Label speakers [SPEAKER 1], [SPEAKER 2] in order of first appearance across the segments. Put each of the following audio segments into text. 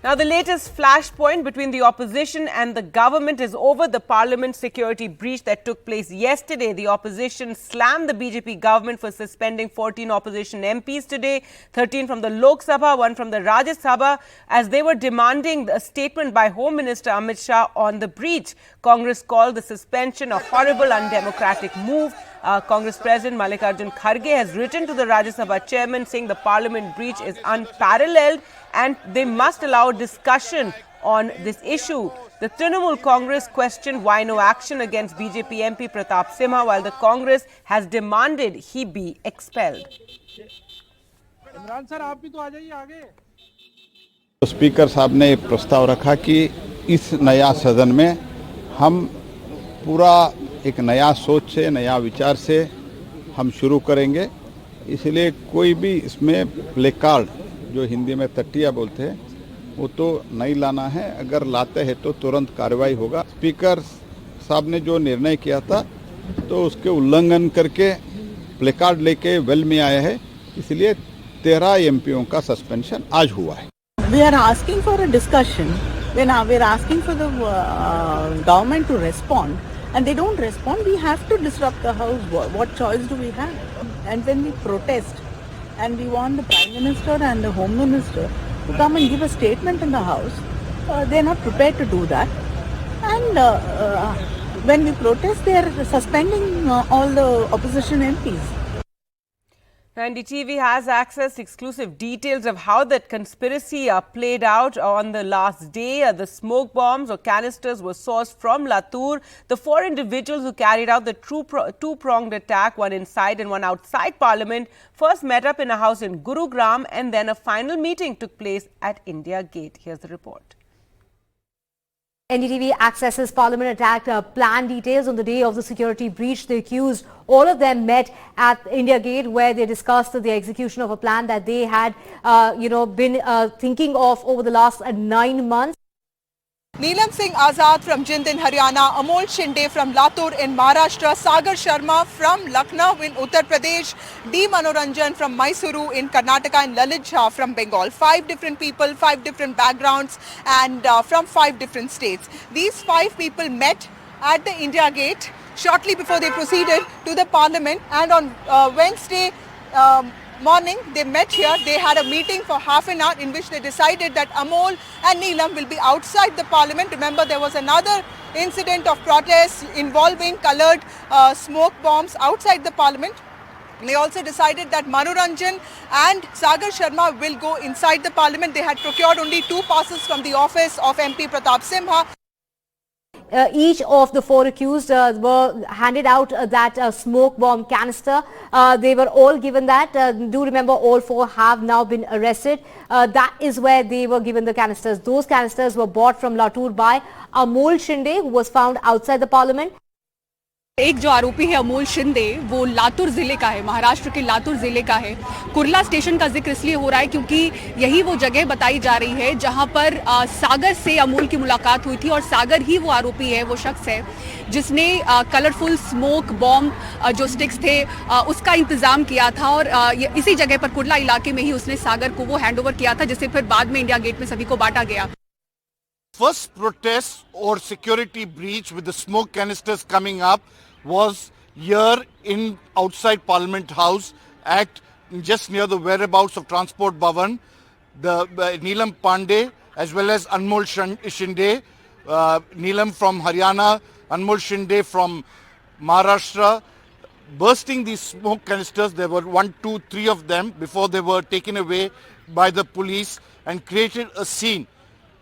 [SPEAKER 1] Now, the latest flashpoint between the opposition and the government is over the parliament security breach that took place yesterday. The opposition slammed the BJP government for suspending 14 opposition MPs today, 13 from the Lok Sabha, 1 from the Rajya Sabha, as they were demanding a statement by Home Minister Amit Shah on the breach. Congress called the suspension a horrible, undemocratic move. Congress President Mallikarjun Kharge has written to the Rajya Sabha chairman saying the parliament breach is unparalleled and they must allow discussion on this issue. The Tribunal Congress questioned why no action against BJP MP Pratap Simha, while the Congress has demanded he be expelled.
[SPEAKER 2] Speaker साहब ने प्रस्ताव रखा कि इस नया सदन में हम पूरा एक नया सोच से, नया विचार से हम शुरू करेंगे। इसलिए कोई भी इसमें प्ले कार्ड, जो हिंदी में तटिया बोलते हैं, वो तो नहीं लाना है। अगर लाते हैं तो तुरंत कार्रवाई होगा। स्पीकर साहब ने जो निर्णय किया था तो उसके उल्लंघन करके प्ले कार्ड लेके वेल में आया है। इसलिए 13 एमपीओ का सस्पेंशन आज हुआ है।
[SPEAKER 3] We are asking for a discussion. We are asking for the government to respond, and they don't respond. We have to disrupt the house. What choice do we have? And when we protest, and we want the Prime Minister and the Home Minister to come and give a statement in the house, they are not prepared to do that. And when we protest, they are suspending all the opposition MPs.
[SPEAKER 1] NDTV has access to exclusive details of how that conspiracy played out on the last day. The smoke bombs or canisters were sourced from Latur. The 4 individuals who carried out the two-pronged attack, one inside and one outside Parliament, first met up in a house in Gurugram and then a final meeting took place at India Gate. Here's the report.
[SPEAKER 4] NDTV accesses Parliament attack plan details on the day of the security breach. The accused, all of them met at India Gate where they discussed the execution of a plan that they had, been thinking of over the last 9 months.
[SPEAKER 5] Neelam Singh Azad from Jind in Haryana, Amol Shinde from Latur in Maharashtra, Sagar Sharma from Lucknow in Uttar Pradesh, D. Manoranjan from Mysuru in Karnataka and Lalit Jha from Bengal. 5 different people, 5 different backgrounds and from 5 different states. These 5 people met at the India Gate shortly before they proceeded to the Parliament, and on Wednesday morning they met here. They had a meeting for half an hour in which they decided that Amol and Neelam will be outside the Parliament. Remember, there was another incident of protest involving coloured smoke bombs outside the Parliament. They also decided that Manoranjan and Sagar Sharma will go inside the Parliament. They had procured only 2 passes from the office of MP Pratap Simha.
[SPEAKER 4] Each of the 4 accused were handed out that smoke bomb canister. They were all given that. Do remember, all 4 have now been arrested. That is where they were given the canisters. Those canisters were bought from Latur by Amol Shinde, who was found outside the Parliament.
[SPEAKER 6] एक जो आरोपी है अमोल शिंदे, वो लातूर जिले का है, महाराष्ट्र के लातूर जिले का है। कुर्ला स्टेशन का जिक्र इसलिए हो रहा है क्योंकि यही वो जगह बताई जा रही है जहां पर सागर से अमोल की मुलाकात हुई थी और सागर ही वो आरोपी है, वो शख्स है जिसने कलरफुल स्मोक बॉम्ब जो स्टिक्स थे उसका इंतजाम किया था और इसी जगह पर कुर्ला इलाके में ही उसने सागर को वो हैंडओवर किया था, जिसे फिर बाद में इंडिया गेट में सभी को बांटा गया।
[SPEAKER 7] First protest or security breach with the smoke canisters coming up was here in outside Parliament House at just near the whereabouts of Transport Bhavan. The Neelam Pandey as well as Anmol Shinde, Neelam from Haryana, Anmol Shinde from Maharashtra, bursting these smoke canisters. There were 1, 2, 3 of them before they were taken away by the police and created a scene,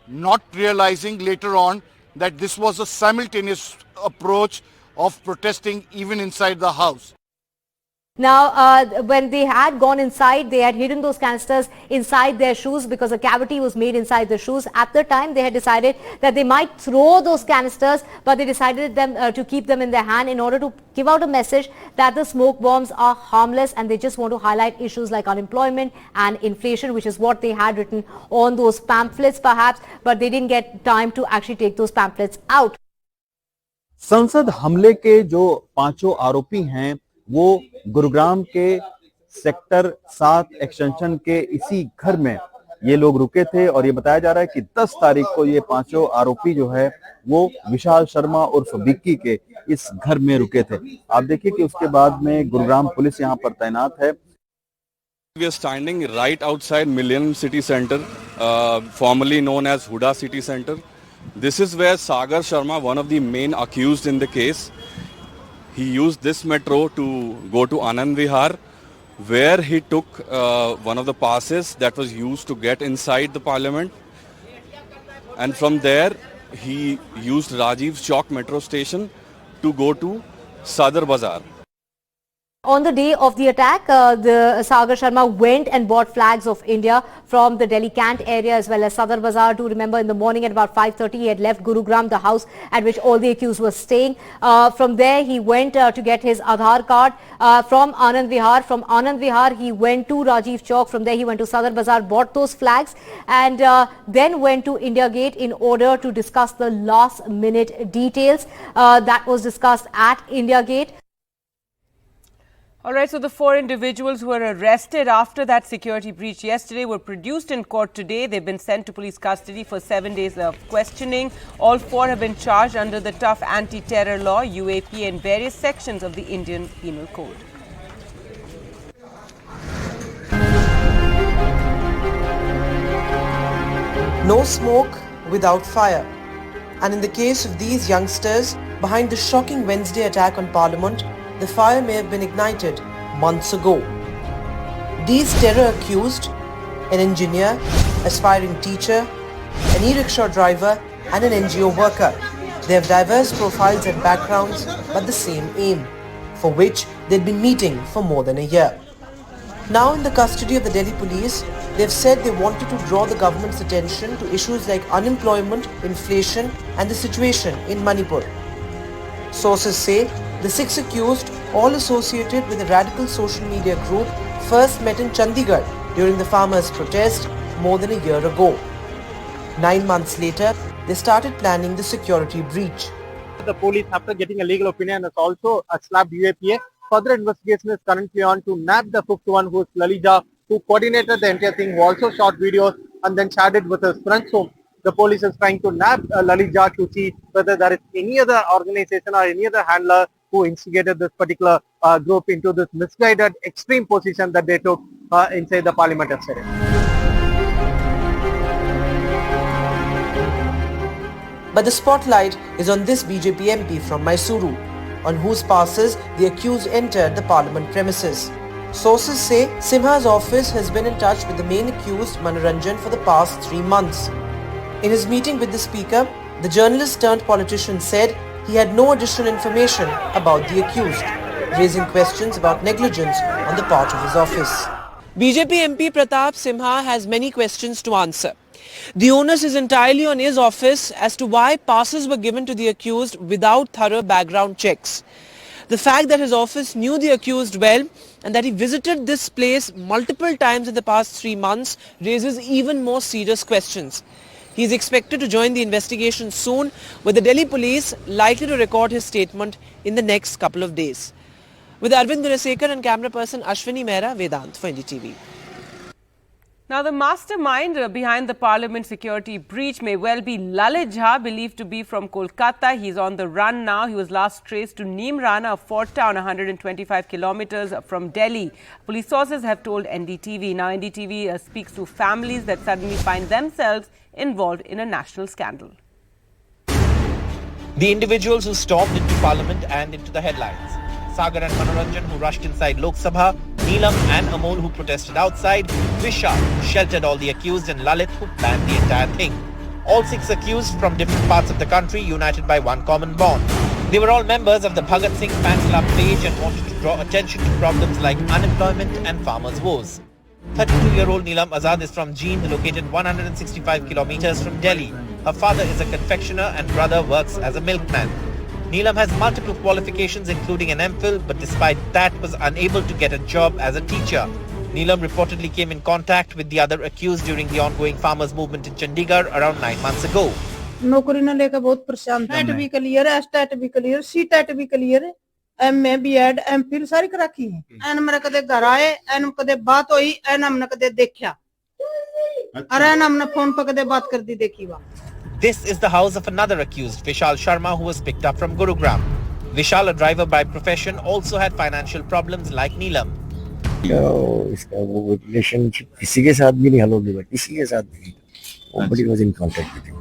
[SPEAKER 7] not realizing later on that this was a simultaneous approach of protesting even inside the house.
[SPEAKER 4] Now, when they had gone inside, they had hidden those canisters inside their shoes because a cavity was made inside the shoes. At the time, they had decided that they might throw those canisters, but they decided to keep them in their hand in order to give out a message that the smoke bombs are harmless and they just want to highlight issues like unemployment and inflation, which is what they had written on those pamphlets perhaps, but they didn't get time to actually take those pamphlets out.
[SPEAKER 8] संसद हमले के जो 5 आरोपी हैं वो गुरुग्राम के sector 7 extension के इसी घर में ये लोग रुके थे और ये बताया जा रहा है कि 10 तारीख को ये पांचों आरोपी जो है वो विशाल शर्मा उर्फ विक्की के इस घर में रुके थे। आप देखिए कि उसके बाद में गुरुग्राम पुलिस यहाँ पर तैनात है।
[SPEAKER 9] We are standing right outside Millennium City Center, formerly known as Huda City Center. This is where Sagar Sharma, one of the main accused in the case, he used this metro to go to Anand Vihar, where he took one of the passes that was used to get inside the parliament. And from there, he used Rajiv Chowk metro station to go to Sadar Bazaar.
[SPEAKER 4] On the day of the attack, the Sagar Sharma went and bought flags of India from the Delhi Cant area as well as Sadar Bazaar. To remember, in the morning at about 5:30, he had left Gurugram, the house at which all the accused were staying. From there, he went to get his Aadhaar card from Anand Vihar. From Anand Vihar, he went to Rajiv Chowk. From there, he went to Sadar Bazaar, bought those flags, and then went to India Gate in order to discuss the last-minute details that was discussed at India Gate.
[SPEAKER 1] All right, so the 4 individuals who were arrested after that security breach yesterday were produced in court today. They've been sent to police custody for 7 days of questioning. All 4 have been charged under the tough anti-terror law, UAP, and various sections of the Indian Penal Code.
[SPEAKER 10] No smoke without fire. And in the case of these youngsters, behind the shocking Wednesday attack on Parliament, the fire may have been ignited months ago. These terror accused, an engineer, aspiring teacher, an e-rickshaw driver and an NGO worker. They have diverse profiles and backgrounds but the same aim, for which they'd been meeting for more than a year. Now in the custody of the Delhi police, they've said they wanted to draw the government's attention to issues like unemployment, inflation and the situation in Manipur. Sources say the 6 accused, all associated with a radical social media group, first met in Chandigarh during the farmers' protest more than a year ago. 9 months later, they started planning the security breach.
[SPEAKER 11] The police, after getting a legal opinion, has also slapped UAPA. Further investigation is currently on to nab the 5th one, who is Lalija, who coordinated the entire thing, who also shot videos and then shared it with his friends. So the police is trying to nab Lalija to see whether there is any other organization or any other handler who instigated this particular group into this misguided extreme position that they took inside the parliament yesterday.
[SPEAKER 10] But the spotlight is on this BJP MP from Mysuru, on whose passes the accused entered the parliament premises. Sources say Simha's office has been in touch with the main accused, Manoranjan, for the past 3 months. In his meeting with the speaker, the journalist turned politician said he had no additional information about the accused, raising questions about negligence on the part of his office.
[SPEAKER 12] BJP MP Pratap Simha has many questions to answer. The onus is entirely on his office as to why passes were given to the accused without thorough background checks. The fact that his office knew the accused well and that he visited this place multiple times in the past 3 months raises even more serious questions. He is expected to join the investigation soon, with the Delhi police likely to record his statement in the next couple of days. With Arvind Gunasekar and camera person Ashwini Mehra, Vedant for NDTV.
[SPEAKER 1] Now, the mastermind behind the parliament security breach may well be Lalit Jha, believed to be from Kolkata. He's on the run now. He was last traced to Neemrana, a fort town 125 kilometers from Delhi. Police sources have told NDTV. Now, NDTV speaks to families that suddenly find themselves involved in a national scandal.
[SPEAKER 13] The individuals who stormed into Parliament and into the headlines. Sagar and Manoranjan, who rushed inside Lok Sabha, Neelam and Amol, who protested outside, Vishal, who sheltered all the accused, and Lalit, who planned the entire thing. All 6 accused from different parts of the country, united by one common bond. They were all members of the Bhagat Singh fan club page and wanted to draw attention to problems like unemployment and farmers' woes. 32-year-old Neelam Azad is from Jeend, located 165 kilometers from Delhi. Her father is a confectioner and brother works as a milkman. Neelam has multiple qualifications including an MPhil, but despite that was unable to get a job as a teacher. Neelam reportedly came in contact with the other accused during the ongoing farmers movement in Chandigarh around 9 months ago.
[SPEAKER 3] नौकरी न लेकर बहुत परेशान था। TET भी clear है, STET भी clear, CTET भी क्लियर है, एमए बीएड एमफिल सारी कर रखी है। एन मेरे कदे घर आए, एन कदे बात हुई, एन हमने कदे देखा। अरे ना हमने फोन पकड़े बात कर दी देखी वहाँ.
[SPEAKER 13] This is the house of another accused, Vishal Sharma, who was picked up from Gurugram. Vishal, a driver by profession, also had financial problems like Neelam.
[SPEAKER 14] इसका वो रिलेशनशिप किसी के साथ भी नहीं हल होगी, किसी के साथ भी. Nobody was in contact with him.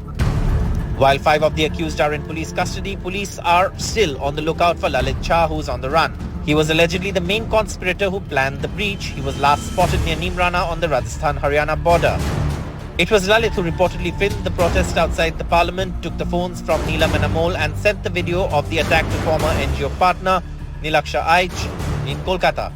[SPEAKER 13] While 5 of the accused are in police custody, police are still on the lookout for Lalit Shah, who is on the run. He was allegedly the main conspirator who planned the breach. He was last spotted near Neemrana on the Rajasthan-Haryana border. It was Lalit who reportedly filmed the protest outside the parliament, took the phones from Neelam and Amol and sent the video of the attack to former NGO partner Nilaksha Aich in Kolkata.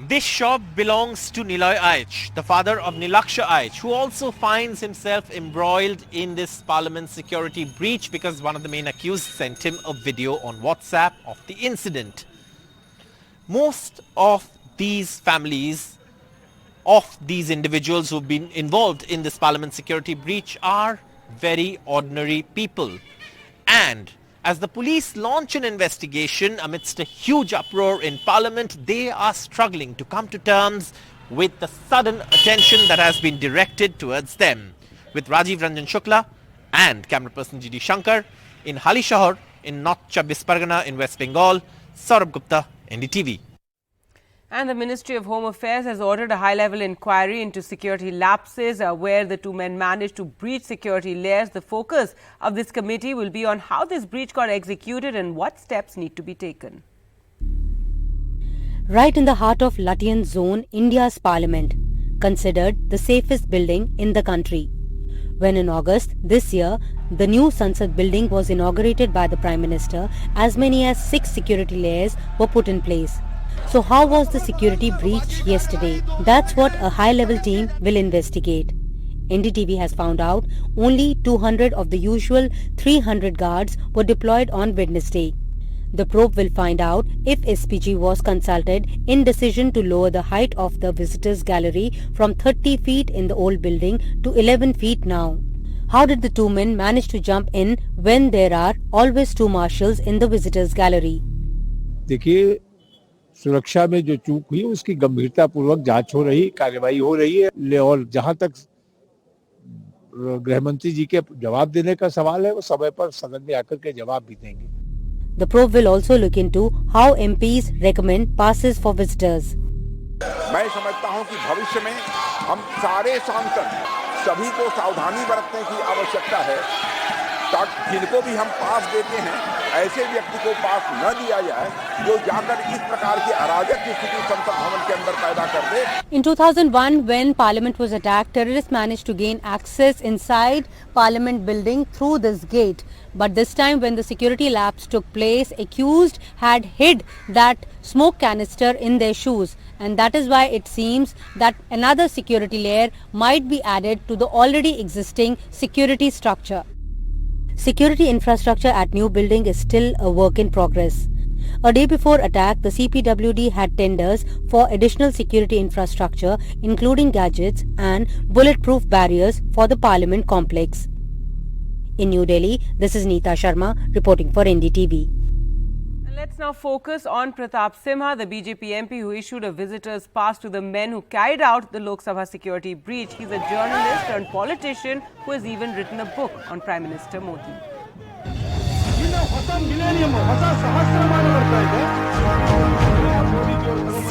[SPEAKER 13] This shop belongs to Niloy Aich, the father of Nilaksha Aich, who also finds himself embroiled in this parliament security breach because one of the main accused sent him a video on WhatsApp of the incident. Most of these families of these individuals who've been involved in this parliament security breach are very ordinary people. And as the police launch an investigation amidst a huge uproar in parliament, they are struggling to come to terms with the sudden attention that has been directed towards them. With Rajiv Ranjan Shukla and camera person GD Shankar in Halishahar in North Chabis Pargana in West Bengal, Saurabh Gupta, NDTV.
[SPEAKER 1] And the Ministry of Home Affairs has ordered a high-level inquiry into security lapses where the two men managed to breach security layers. The focus of this committee will be on how this breach got executed and what steps need to be taken.
[SPEAKER 15] Right in the heart of Latian Zone, India's parliament, considered the safest building in the country. When in August this year, the new Sansad building was inaugurated by the Prime Minister, as many as 6 security layers were put in place. So how was the security breached yesterday? That's what a high-level team will investigate. NDTV has found out only 200 of the usual 300 guards were deployed on Wednesday. The probe will find out if SPG was consulted in decision to lower the height of the visitors gallery from 30 feet in the old building to 11 feet now. How did the two men manage to jump in when there are always 2 marshals in the visitors gallery?
[SPEAKER 16] देखिए, सुरक्षा में जो चूक हुई उसकी गंभीरता पूर्वक जांच हो रही, कार्रवाई हो रही है और जहां तक गृह मंत्री जी के जवाब देने का सवाल है वो समय पर सदन में आकर के जवाब भी देंगे.
[SPEAKER 15] The probe will also look into how MPs recommend passes for visitors.
[SPEAKER 17] मैं समझता हूं कि भविष्य में हम सारे सांसद सभी को सावधानी बरतने की आवश्यकता है ताकि जिनको भी हम पास देते हैं ऐसे व्यक्ति को पास न दिया जाए जो जाकर इस प्रकार की अराजक की स्थिति संसद भवन के अंदर पैदा कर दे.
[SPEAKER 15] In 2001, when Parliament was attacked, terrorists managed to gain access inside Parliament building through this gate. But this time, when the security lapse took place, accused had hid that smoke canister in their shoes. And that is why it seems that another security layer might be added to the already existing security structure. Security infrastructure at new building is still a work in progress. A day before attack, the CPWD had tenders for additional security infrastructure, including gadgets and bulletproof barriers for the Parliament complex. In New Delhi, this is Neeta Sharma reporting for NDTV.
[SPEAKER 1] Let's now focus on Pratap Simha, the BJP MP who issued a visitor's pass to the men who carried out the Lok Sabha security breach. He's a journalist and politician who has even written a book on Prime Minister Modi.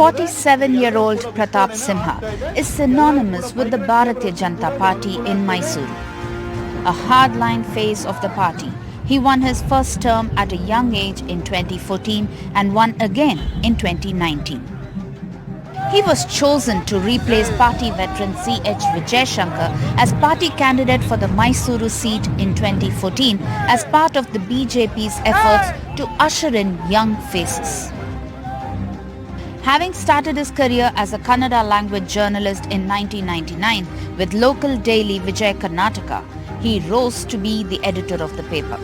[SPEAKER 18] 47-year-old Pratap Simha is synonymous with the Bharatiya Janata Party in Mysuru. A hardline face of the party, he won his first term at a young age in 2014 and won again in 2019. He was chosen to replace party veteran C.H. Vijay Shankar as party candidate for the Mysuru seat in 2014 as part of the BJP's efforts to usher in young faces. Having started his career as a Kannada language journalist in 1999 with local daily Vijay Karnataka, he rose to be the editor of the paper.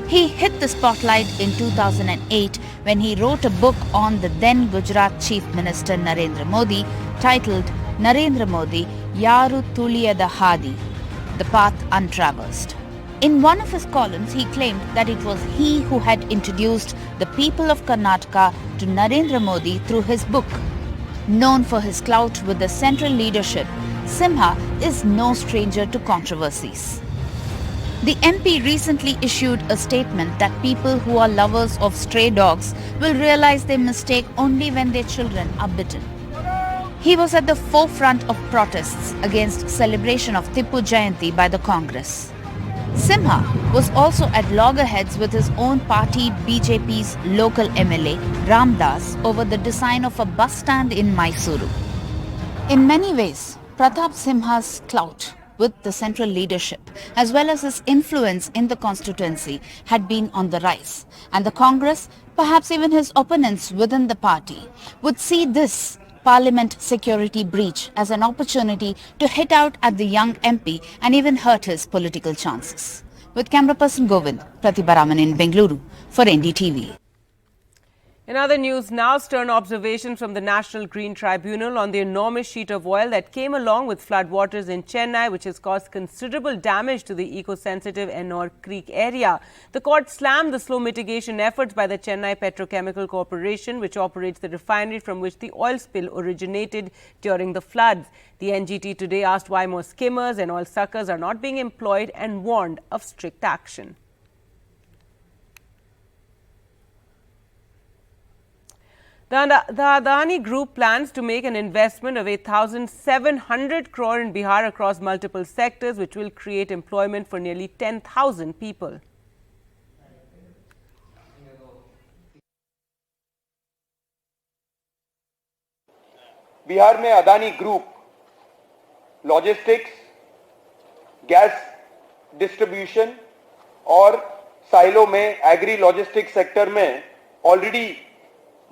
[SPEAKER 18] He hit the spotlight in 2008 when he wrote a book on the then Gujarat Chief Minister Narendra Modi titled Narendra Modi, Yaru Tuliyada Hadi, The Path Untraversed. In one of his columns, he claimed that it was he who had introduced the people of Karnataka to Narendra Modi through his book. Known for his clout with the central leadership, Simha is no stranger to controversies. The MP recently issued a statement that people who are lovers of stray dogs will realize their mistake only when their children are bitten. He was at the forefront of protests against celebration of Tipu Jayanti by the Congress. Simha was also at loggerheads with his own party BJP's local MLA Ram Das over the design of a bus stand in Mysuru. In many ways, Pratap Simha's clout with the central leadership as well as his influence in the constituency had been on the rise, and the Congress, perhaps even his opponents within the party, would see this Parliament security breach as an opportunity to hit out at the young MP and even hurt his political chances. With camera person Govind, Pratibha Raman in Bengaluru for NDTV.
[SPEAKER 1] In other news, now stern observations from the National Green Tribunal on the enormous sheet of oil that came along with floodwaters in Chennai, which has caused considerable damage to the eco-sensitive Ennore Creek area. The court slammed the slow mitigation efforts by the Chennai Petrochemical Corporation, which operates the refinery from which the oil spill originated during the floods. The NGT today asked why more skimmers and oil suckers are not being employed and warned of strict action. The Adani Group plans to make an investment of 8,700 crore in Bihar across multiple sectors, which will create employment for nearly 10,000 people.
[SPEAKER 19] Bihar में Adani group logistics, gas distribution और silo में agree logistics sector में already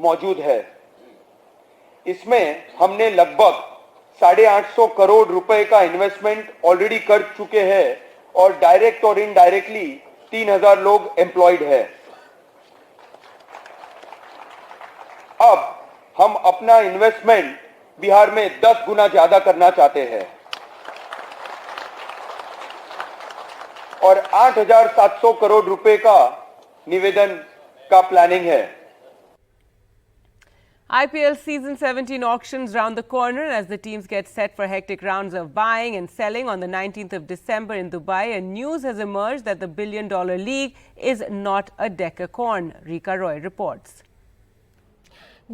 [SPEAKER 19] मौजूद है। इसमें हमने लगभग 850 करोड़ रुपए का इन्वेस्टमेंट ऑलरेडी कर चुके हैं और डायरेक्ट और इनडायरेक्टली 3000 लोग एम्प्लॉयड है। अब हम अपना इन्वेस्टमेंट बिहार में 10 गुना ज्यादा करना चाहते हैं और 8700 करोड़ रुपए का निवेदन का प्लानिंग है।
[SPEAKER 1] IPL Season 17 auctions round the corner as the teams get set for hectic rounds of buying and selling on the 19th of December in Dubai. And news has emerged that the billion-dollar league is not a decacorn. Rika Roy reports.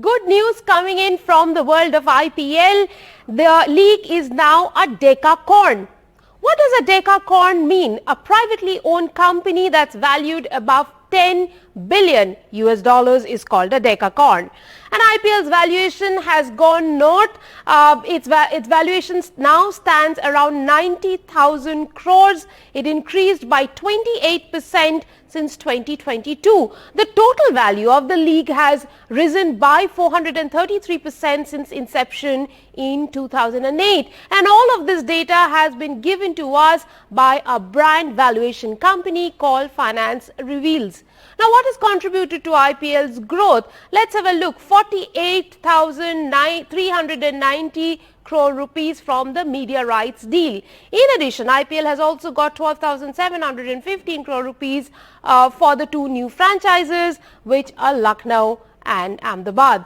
[SPEAKER 20] Good news coming in from the world of IPL. The league is now a decacorn. What does a decacorn mean? A privately owned company that's valued above $10 billion is called a decacorn. And IPL's valuation has gone north. Its valuation now stands around 90,000 crores. It increased by 28% since 2022. The total value of the league has risen by 433% since inception in 2008. And all of this data has been given to us by a brand valuation company called Finance Reveals. Now, what has contributed to IPL's growth? Let's have a look. 48,390 crore rupees from the media rights deal. In addition, IPL has also got 12,715 crore rupees for the two new franchises, which are Lucknow and Ahmedabad.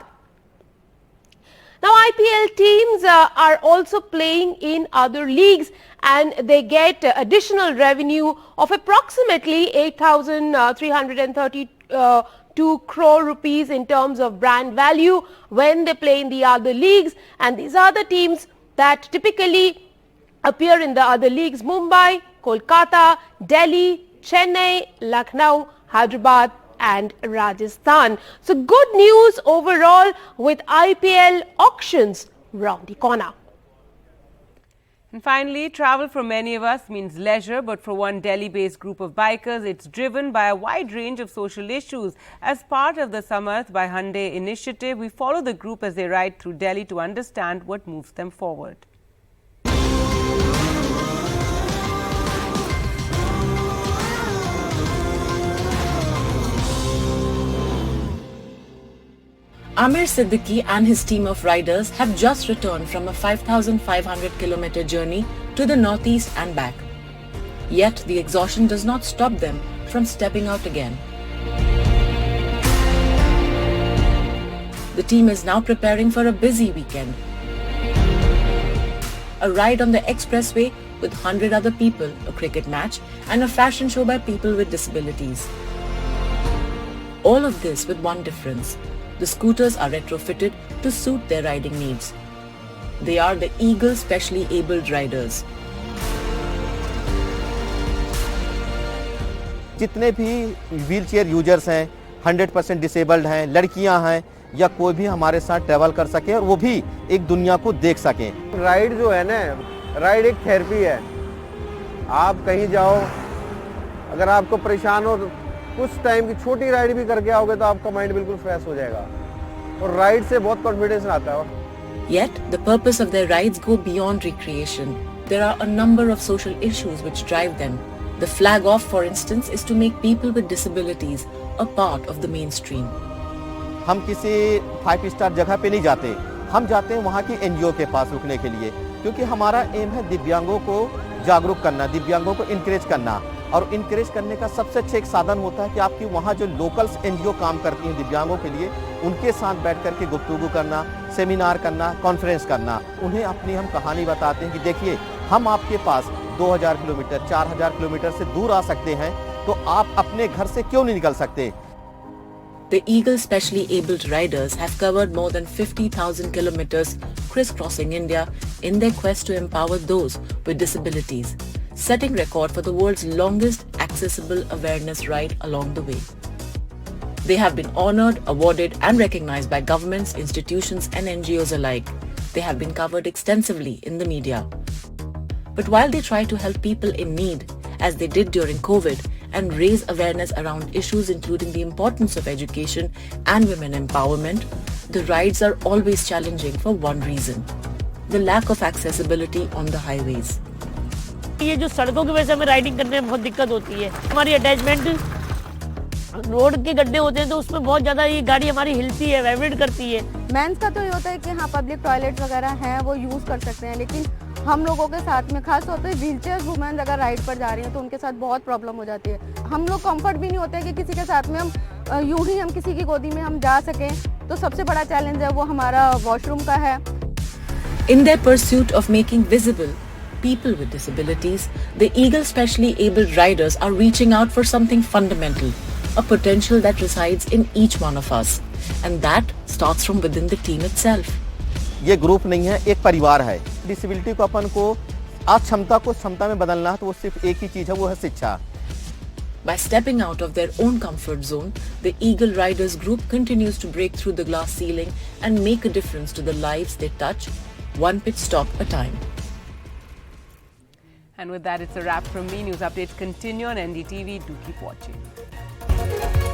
[SPEAKER 20] Now, IPL teams are also playing in other leagues and they get additional revenue of approximately 8,332 crore rupees in terms of brand value when they play in the other leagues. And these are the teams that typically appear in the other leagues: Mumbai, Kolkata, Delhi, Chennai, Lucknow, Hyderabad and Rajasthan. So good news overall with IPL auctions round the corner.
[SPEAKER 1] And finally, travel for many of us means leisure, but for one Delhi-based group of bikers, it's driven by a wide range of social issues. As part of the Samarth by Hyundai initiative, we follow the group as they ride through Delhi to understand what moves them forward.
[SPEAKER 21] Amir Siddiqui and his team of riders have just returned from a 5,500-kilometer journey to the northeast and back. Yet the exhaustion does not stop them from stepping out again. The team is now preparing for a busy weekend. A ride on the expressway with 100 other people, a cricket match, and a fashion show by people with disabilities. All of this with one difference. The scooters are retrofitted to suit their riding needs. They are the Eagle Specially Abled Riders.
[SPEAKER 2] जितने भी wheelchair users हैं, 100% disabled हैं, लड़कियां हैं या कोई भी हमारे साथ ट्रैवल कर सके और वो भी एक दुनिया को देख सकें।
[SPEAKER 22] राइड जो है ना, राइड एक थेरेपी है। आप कहीं जाओ, अगर आपको परेशान हो, कुछ टाइम की छोटी राइड भी करके आओगे तो आपका माइंड बिल्कुल फ्रेश हो जाएगा और राइड से बहुत कॉन्फिडेंस आता है।
[SPEAKER 21] Yet, the purpose of their rides go beyond recreation. There are a number of social issues which drive them. The flag off, for instance, is to make people with disabilities a part of the mainstream.
[SPEAKER 2] हम किसी 5 star जगह पे नहीं जाते, हम जाते हैं वहाँ की एनजीओ के पास रुकने के लिए, क्योंकि हमारा एम है दिव्यांगों को जागरूक करना, दिव्यांगों को इनकरेज करना। और इनकरेज करने का सबसे अच्छा एक साधन होता है कि आपकी वहाँ जो लोकल्स एनजीओ काम करती हैं दिव्यांगों के लिए, उनके साथ बैठ करके गुफ्तगू करना, सेमिनार करना, कॉन्फ्रेंस करना। उन्हें अपनी हम कहानी बताते हैं कि देखिए हम आपके पास 2000 किलोमीटर 4000 किलोमीटर से दूर आ सकते हैं, तो आप अपने घर से क्यों नहीं निकल सकते।
[SPEAKER 21] The Eagle Specially Abled Riders have covered more than 50,000 kilometers crisscrossing India in their quest to empower those with disabilities, setting record for the world's longest accessible awareness ride along the way. They have been honored, awarded and recognized by governments, institutions and NGOs alike. They have been covered extensively in the media. But while they try to help people in need, as they did during COVID, and raise awareness around issues including the importance of education and women empowerment, the rides are always challenging for one reason: the lack of accessibility on the highways.
[SPEAKER 23] ये जो सड़कों की वजह से हमें riding करने में बहुत दिक्कत होती है। हमारी अटैचमेंट रोड के गड्ढे होते हैं तो उसमें बहुत ज्यादा ये गाड़ी हमारी हिलती है, वाइब्रेट करती है।
[SPEAKER 24] मेंस का तो ये होता है कि हाँ पब्लिक टॉयलेट वगैरह हैं वो यूज कर सकते हैं, लेकिन हम लोगों के साथ में खास तौर पे व्हीलचेयर वुमेन अगर राइड पर जा रही हैं तो उनके साथ बहुत प्रॉब्लम हो जाती है। हम लोग कंफर्ट भी नहीं होते हैं कि किसी के साथ में हम यूं ही हम किसी की गोदी में हम जा सकें। तो सबसे बड़ा चैलेंज है वो हमारा वॉशरूम का है।
[SPEAKER 21] In their pursuit of making visible people with disabilities, the Eagle Specially Abled Riders are reaching out for something fundamental, a potential that resides in each one of us, and that starts from within the team itself.
[SPEAKER 2] ये group नहीं है, एक परिवार है। Disability को अपन को अक्षमता को क्षमता में बदलना है तो वो सिर्फ एक ही चीज है, वो है शिक्षा।
[SPEAKER 21] By stepping out of their own comfort zone, the Eagle Riders group continues to break through the glass ceiling and make a difference to the lives they touch, one pit stop a time.
[SPEAKER 1] And with that, it's a wrap from me. News updates continue on NDTV. Do keep watching.